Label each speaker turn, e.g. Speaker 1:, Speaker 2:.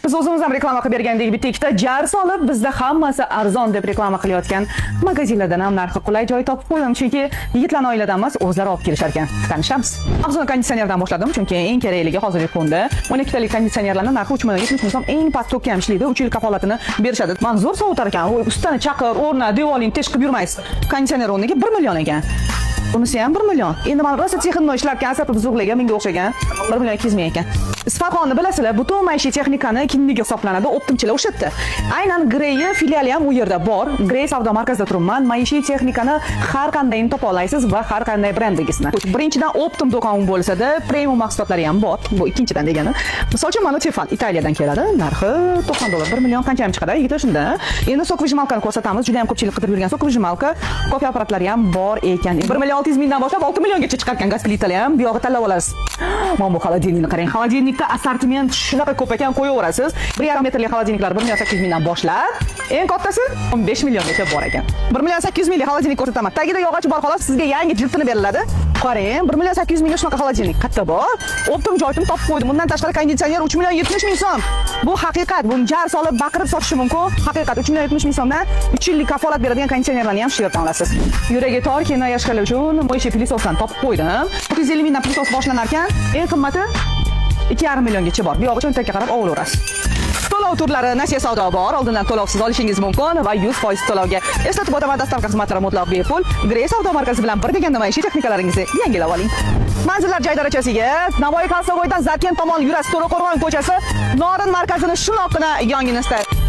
Speaker 1: Biz o'zimiz ham reklama qilib bergandek bitta ikkita jar solib, bizda hammasi arzon deb reklama qilayotgan magazinlardan ham narxi qulay joy topib qo'ydim, chunki yigitlarning oiladan emas, o'zlari olib kelishar ekan. Tanishamiz. Arzon konditsionerdan boshladim, chunki eng kerakligi hozirgi kunda 12 talik konditsionerlarning narxi 3 million 70 ming so'm, eng past to'kkan ishlaydi, 3 yil kafolatini berishadi. Manzur sovutar ekan, ustani chaqir, o'rna, devorning tez qilib yurmaysiz. Konditsioner o'rniga 1 million ekan. Bunisi ham 1 million. Endi men rosa texnikani ishlatgan asab buzug'larga menga o'xshagan 1 million 200 ming ekan. Isfahonni bilasizlar, butun maishiy texnikani kindiga hisoblanadi, optimchilar o'shatdi. Aynan Grey filiali ham u yerda bor. Grey savdo markazida turibman. Maishiy texnikani har qandayini topa olasiz va har qanday brendingizni. Birinchidan Optim do'kon bo'lsa-da, premium mahsulotlari ham bor. Bu ikkinchidan degani. Misol uchun mana Tefal Italiyadan keladi. Narxi $90, 1 million qancha ham chiqadi? Yigitlar shunda. Endi sok vijimalkani ko'rsatamiz. Juda ham ko'pchilik qidirib yurgan sok vijimalka, kofe apparatlari ham bor ekan. 1 million 600 mingdan boshlab 6 milliongacha chiqargan gaz plitalar ham bu yoqda tanlab olasiz. Mana bu xolodilnikni qarang. Xolodilnikda assortiment shunaqa ko'p ekan, qo'yaverasiz. 1,5 metrli xolodilniklar 1 million 800 mingdan boshlab, eng kattasi 15 milliongacha bor ekan. 1 million 800 minglik xolodilnik ko'rsataman. Tagida yog'och bor xolos, sizga yangi jildini beriladi. Qarang, 1 million 800 mingga shunaqa xolodilnik qayerda bor? Optim joyim topib qo'ydim. Bundan tashqari konditsioner 3 million 70 ming so'm. Bu haqiqat. Buni jar solib baqirib sotishi mumkin. Haqiqat 3 million 70 ming so'mdan 3 yillik kafolat beradigan konditsionerlarni ham ishlatib olasiz. Yuragi tor kino yashqalar uchun mo'yshe plisosdan topib qo'ydim. 350 mingdan plisos boshlanar ekan. Eng qimmati 2,5 milliongacha bor. Bu yo'g'i cho'ntakka qarab olaverasiz. To'lov turlari Nasiya savdo bor. Oldindan to'lovsiz olishingiz mumkin va 100% to'lovga. Eslatib o'taman, dastavka xizmatlari mutlaq bepul. Grey savdo markazi bilan bir deganda maishiy texnikalaringizni yangilab oling. Manzillar joy darajasiga Navoiy Kalsovoydan Zarkent tomon yurasiz. To'raqo'rg'on ko'chasi, Norin markazini shundoqqina yonginasida